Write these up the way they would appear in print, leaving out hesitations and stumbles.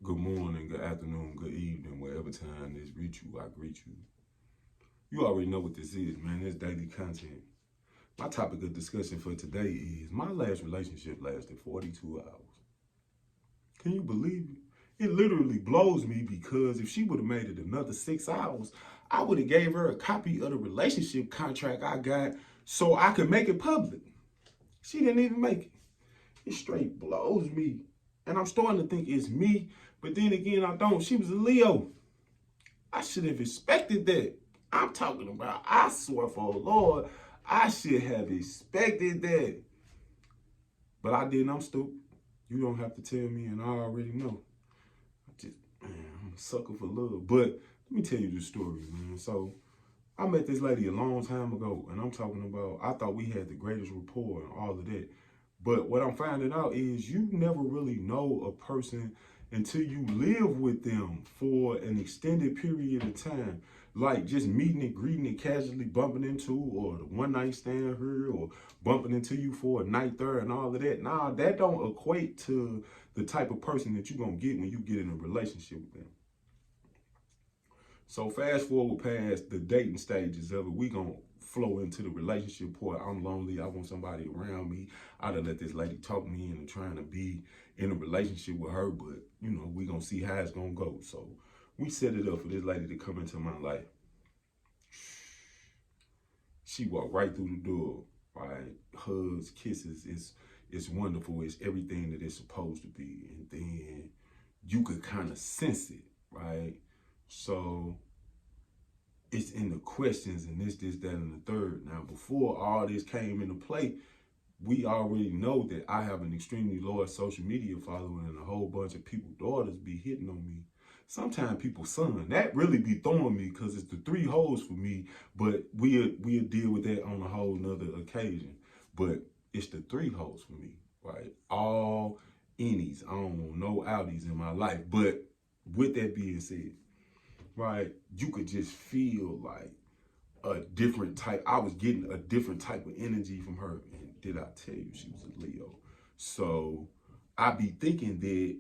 Good morning, good afternoon, good evening, wherever time this reach you, I greet you. You already know what this is, man. It's daily content. My topic of discussion for today is my last relationship lasted 42 hours. Can you believe it? It literally blows me because if she would have made it another 6 hours, I would have gave her a copy of the relationship contract I got so I could make it public. She didn't even make it. It straight blows me. And I'm starting to think it's me, but then again, I don't. She was a Leo. I should have expected that. I'm talking about, I swear for the Lord, I should have expected that. But I didn't. I'm stupid. You don't have to tell me, and I already know. Man, I'm a sucker for love. But let me tell you the story, man. So I met this lady a long time ago, and I'm talking about, I thought we had the greatest rapport and all of that. But what I'm finding out is you never really know a person until you live with them for an extended period of time. Like just meeting and greeting and casually bumping into, or the one night stand here, or bumping into you for a night there and all of that. Nah, that don't equate to the type of person that you're going to get when you get in a relationship with them. So fast forward past the dating stages of it, we gonna flow into the relationship part. I'm lonely. I want somebody around me. I done let this lady talk me into trying to be in a relationship with her, but we gonna see how it's gonna go. So we set it up for this lady to come into my life. She walked right through the door, right? Hugs, kisses. It's wonderful. It's everything that it's supposed to be. And then you could kind of sense it, right? So it's in the questions and this, that, and the third. Now, before all this came into play, we already know that I have an extremely large social media following and a whole bunch of people, daughters be hitting on me. Sometimes people son, that really be throwing me because it's the three hoes for me, but we'll deal with that on a whole nother occasion. But it's the three hoes for me, right? All innies. I don't want no outies in my life. But with that being said, right, you could just feel like a different type. I was getting a different type of energy from her. And did I tell you she was a Leo? So I be thinking that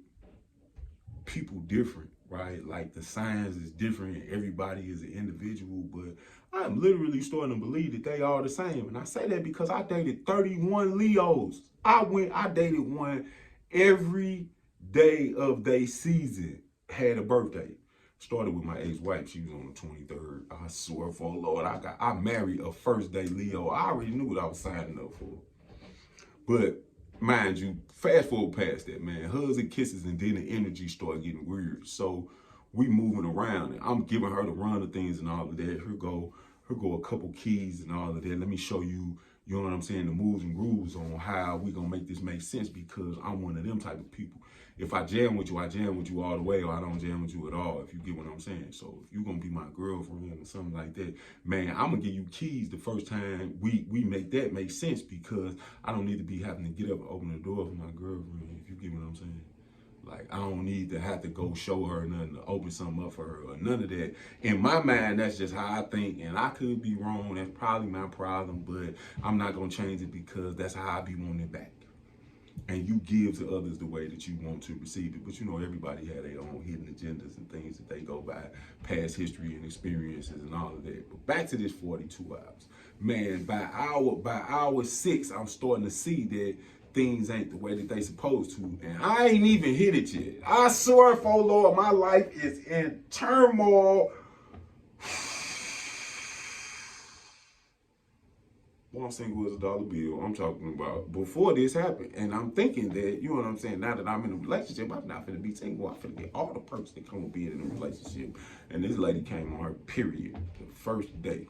people different, right? Like the signs is different. Everybody is an individual, but I'm literally starting to believe that they are the same. And I say that because I dated 31 Leos. I dated one every day of their season, had a birthday. Started with my ex-wife. She was on the 23rd. I swear for the Lord, I married a first day Leo. I already knew what I was signing up for. But mind you, fast forward past that, man. Hugs and kisses, and then the energy started getting weird. So we moving around, and I'm giving her the run of things and all of that. Here go a couple keys and all of that. Let me show you, you know what I'm saying, the moves and grooves on how we gonna make this make sense, because I'm one of them type of people. If I jam with you all the way, or I don't jam with you at all, if you get what I'm saying. So if you're gonna be my girlfriend or something like that, man, I'm gonna give you keys the first time we make that make sense, because I don't need to be having to get up and open the door for my girlfriend, if you get what I'm saying. Like, I don't need to have to go show her nothing, to open something up for her, or none of that. In my mind, that's just how I think, and I could be wrong. That's probably my problem, but I'm not going to change it, because that's how I be wanting it back. And you give to others the way that you want to receive it. But everybody had their own hidden agendas and things that they go by, past history and experiences and all of that. But back to this 42 hours. Man, by hour 6, I'm starting to see that things ain't the way that they supposed to. And I ain't even hit it yet. I swear for Lord, my life is in turmoil. One single was $1 I'm talking about before this happened. And I'm thinking that, you know what I'm saying, now that I'm in a relationship, I'm not finna be single. I'm finna get all the perks that come with being in a relationship. And this lady came on her period the first day.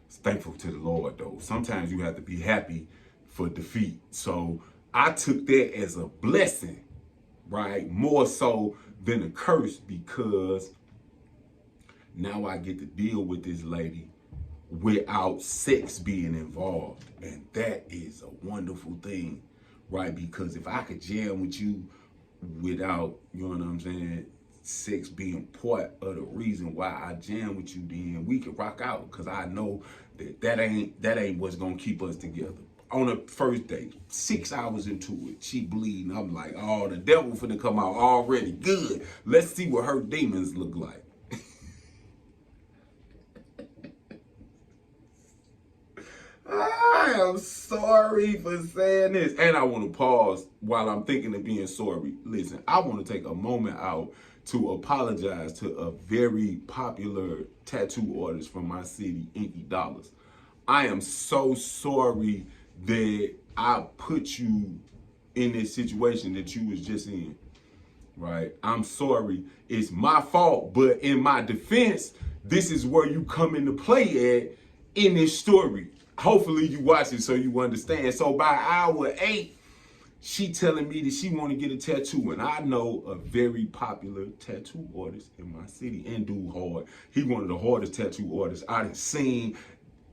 Thankful to the Lord, though. Sometimes you have to be happy for defeat. So I took that as a blessing, right? More so than a curse, because now I get to deal with this lady without sex being involved. And that is a wonderful thing, right? Because if I could jam with you without, you know what I'm saying, sex being part of the reason why I jam with you, then we can rock out, because I know that ain't what's gonna keep us together. On the first date, 6 hours into it, she bleeding. I'm like, oh, the devil finna come out already. Good. Let's see what her demons look like. I am sorry for saying this. And I want to pause while I'm thinking of being sorry. Listen, I want to take a moment out to apologize to a very popular tattoo artist from my city, Inky Dollars. I am so sorry that I put you in this situation that you was just in, right? I'm sorry. It's my fault, but in my defense, this is where you come into play at in this story. Hopefully you watch it so you understand. So by hour 8, she telling me that she want to get a tattoo, and I know a very popular tattoo artist in my city, and dude hard. He one of the hardest tattoo artists I've seen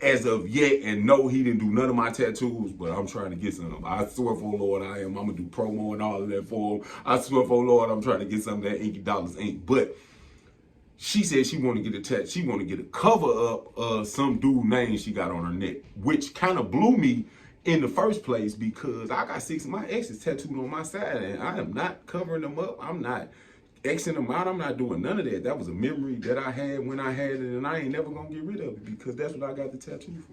as of yet, and no, he didn't do none of my tattoos, but I'm trying to get some. I swear for Lord I am. I'm gonna do promo and all of that for him. I swear for Lord I'm trying to get some of that Inky Dollars ink. But she said she want to get a tattoo. She want to get a cover up of some dude name she got on her neck, which kind of blew me in the first place because I got 6 of my exes tattooed on my side, and I am not covering them up. I'm not Xing them out. I'm not doing none of that. That was a memory that I had when I had it, and I ain't never gonna get rid of it because that's what I got the tattoo for.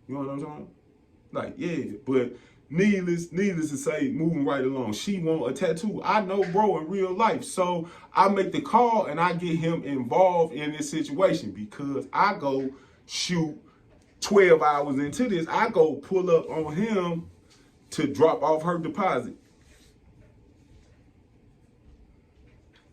You know what I'm saying? Like, yeah, but needless to say, moving right along, she want a tattoo. I know bro in real life, so I make the call and I get him involved in this situation because I go shoot 12 hours into this. I go pull up on him to drop off her deposit.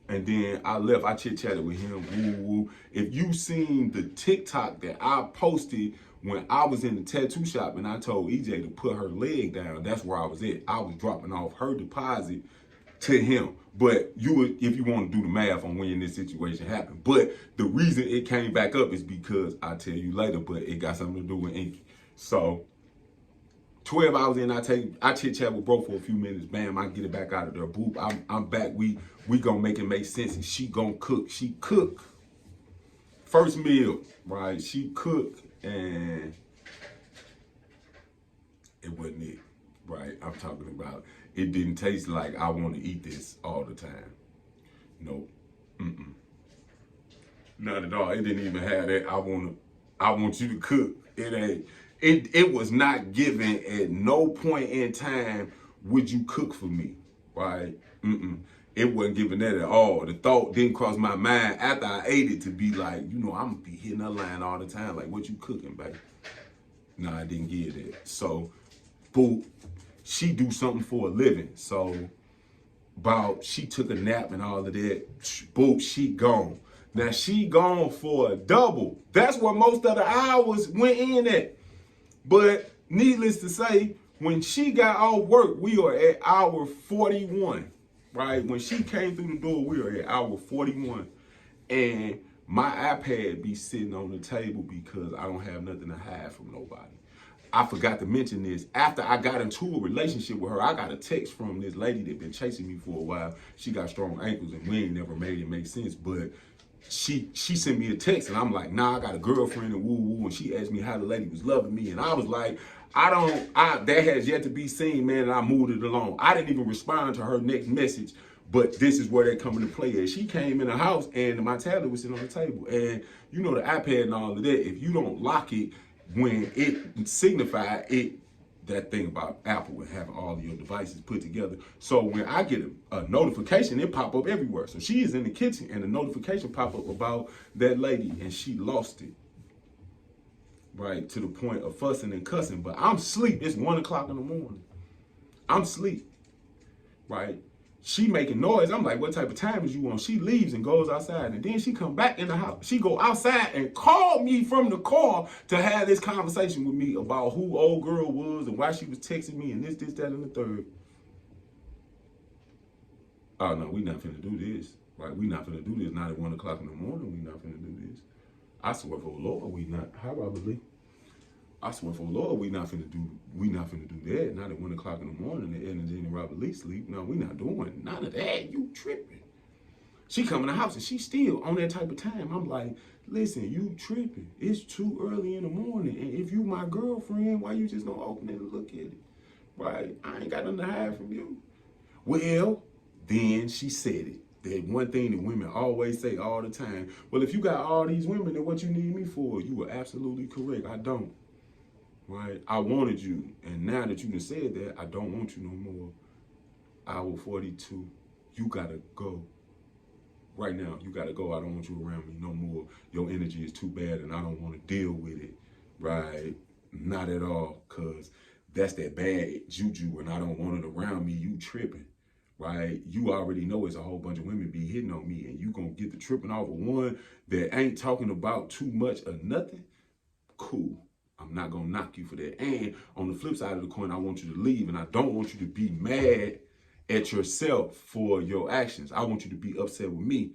And then I left. I chit-chatted with him. Woo, woo. If you seen the TikTok that I posted when I was in the tattoo shop and I told EJ to put her leg down, that's where I was at. I was dropping off her deposit to him. But you would, if you want to do the math on when this situation happened. But the reason it came back up is because I'll tell you later, but it got something to do with Inky. So 12 hours in, I chit chat with bro for a few minutes. Bam, I get it back out of there. Boop, I'm back. We gonna make it make sense. And she gonna cook. She cook. First meal, right? She cooked and it wasn't it, right? I'm talking about it didn't taste like I want to eat this all the time. Nope. Not at all. It didn't even have that. I want you to cook. It ain't. It was not given at no point in time would you cook for me, right? It wasn't given that at all. The thought didn't cross my mind after I ate it to be like, I'm gonna be hitting her line all the time, like, what you cooking, baby? No, I didn't get that. So, boo, she do something for a living. So, she took a nap and all of that, boo, she gone. Now, she gone for a double. That's where most of the hours went in at. But needless to say, when she got off work, we are at hour 41, right? When she came through the door, we are at hour 41. And my iPad be sitting on the table because I don't have nothing to hide from nobody. I forgot to mention this. After I got into a relationship with her, I got a text from this lady that been chasing me for a while. She got strong ankles and we ain't never made it make sense, but she sent me a text and I'm like, nah, I got a girlfriend and woo woo. And she asked me how the lady was loving me. And I was like, that has yet to be seen, man. And I moved it along. I didn't even respond to her next message, but this is where they come into play. And she came in the house and my tablet was sitting on the table. And the iPad and all of that, if you don't lock it when it signifies it, that thing about Apple and having all of your devices put together. So when I get a notification, it pop up everywhere. So she is in the kitchen and the notification pop up about that lady and she lost it. Right, to the point of fussing and cussing. But I'm asleep. It's 1 o'clock in the morning. I'm asleep. Right? She making noise. I'm like, what type of time is you on? She leaves and goes outside. And then she come back in the house. She go outside and call me from the car to have this conversation with me about who old girl was and why she was texting me and this, that, and the third. Oh, no, we not finna do this. Right? We not finna do this. Not at 1 o'clock in the morning. We not finna do this. I swear for the Lord, we not. How I believe? I swear for the Lord, we not finna do that. Not at 1 o'clock in the morning and then Robert Lee sleep. No, we not doing none of that. You tripping. She come in the house and she still on that type of time. I'm like, listen, you tripping. It's too early in the morning. And if you my girlfriend, why you just don't open it and look at it? Right? I ain't got nothing to hide from you. Well, then she said it. That one thing that women always say all the time. Well, if you got all these women, then what you need me for? You were absolutely correct. I don't. Right? I wanted you. And now that you done said that, I don't want you no more. Hour 42. You gotta go. Right now, you gotta go. I don't want you around me no more. Your energy is too bad and I don't want to deal with it. Right? Not at all. Cause that's that bad juju and I don't want it around me. You tripping. Right? You already know it's a whole bunch of women be hitting on me and you gonna get the tripping off of one that ain't talking about too much or nothing. Cool. I'm not gonna knock you for that. And on the flip side of the coin, I want you to leave and I don't want you to be mad at yourself for your actions. I want you to be upset with me.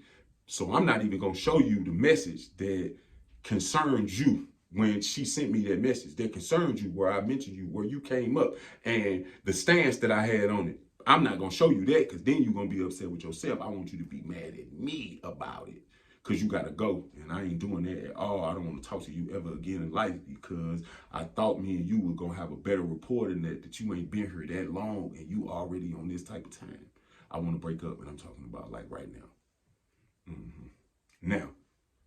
So I'm not even gonna show you the message that concerns you when she sent me that message that concerns you, where I mentioned you, where you came up and the stance that I had on it. I'm not gonna show you that because then you're gonna be upset with yourself. I want you to be mad at me about it because you gotta go. And I ain't doing that at all. I don't want to talk to you ever again in life because I thought me and you were gonna have a better rapport than that you ain't been here that long and you already on this type of time. I want to break up, and I'm talking about like right now. Now,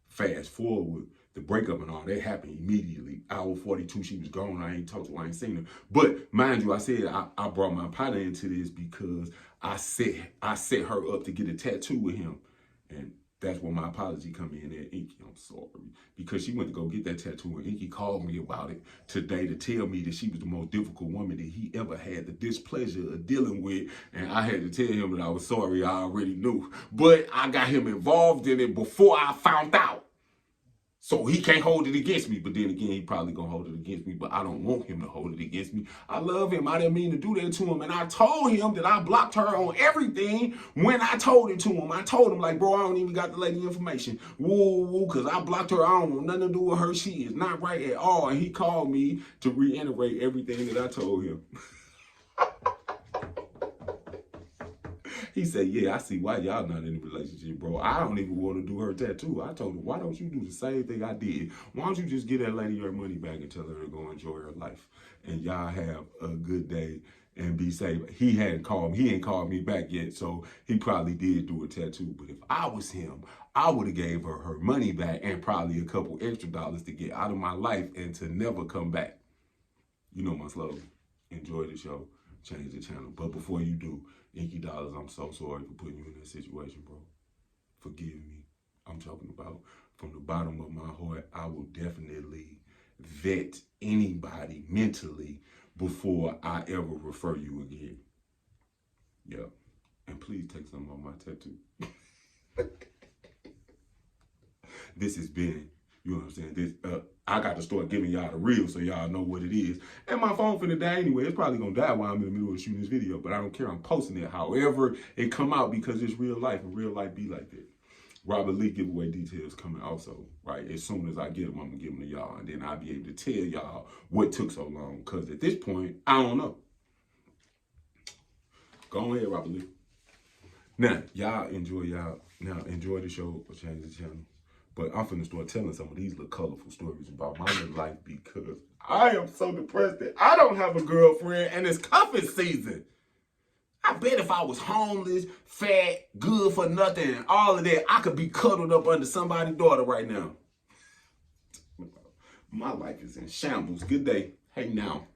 fast forward, the breakup and all that happened immediately. Hour 42, she was gone. I ain't talked to her, I ain't seen her. But mind you, I said I brought my partner into this because I set her up to get a tattoo with him. And that's where my apology come in at Inky. I'm sorry. Because she went to go get that tattoo and Inky called me about it today to tell me that she was the most difficult woman that he ever had the displeasure of dealing with. And I had to tell him that I was sorry. I already knew. But I got him involved in it before I found out. So he can't hold it against me. But then again, he probably gonna hold it against me. But I don't want him to hold it against me. I love him. I didn't mean to do that to him. And I told him that I blocked her on everything when I told it to him. I told him, like, bro, I don't even got the lady information. Woo, because I blocked her. I don't want nothing to do with her. She is not right at all. And he called me to reiterate everything that I told him. He said, yeah, I see why y'all not in a relationship, bro. I don't even want to do her tattoo. I told her, why don't you do the same thing I did? Why don't you just get that lady her money back and tell her to go enjoy her life? And y'all have a good day and be safe. He ain't called me back yet, so he probably did do a tattoo. But if I was him, I would have gave her her money back and probably a couple extra dollars to get out of my life and to never come back. You know my slogan. Enjoy the show. Change the channel. But before you do, Inky Dollars, I'm so sorry for putting you in that situation, bro. Forgive me. I'm talking about from the bottom of my heart, I will definitely vet anybody mentally before I ever refer you again. Yeah. And please take some of my tattoo. This has been, you know what I'm saying? This I got to start giving y'all the real so y'all know what it is. And my phone finna die anyway. It's probably gonna die while I'm in the middle of shooting this video, but I don't care. I'm posting it however it come out because it's real life and real life be like that. Robert Lee giveaway details coming also, right? As soon as I get them, I'm gonna give them to y'all and then I'll be able to tell y'all what took so long because at this point, I don't know. Go ahead, Robert Lee. Now, y'all enjoy the show or change the channel. But I'm finna start telling some of these little colorful stories about my little life because I am so depressed that I don't have a girlfriend and it's cuffing season. I bet if I was homeless, fat, good for nothing, and all of that, I could be cuddled up under somebody's daughter right now. My life is in shambles. Good day. Hey now.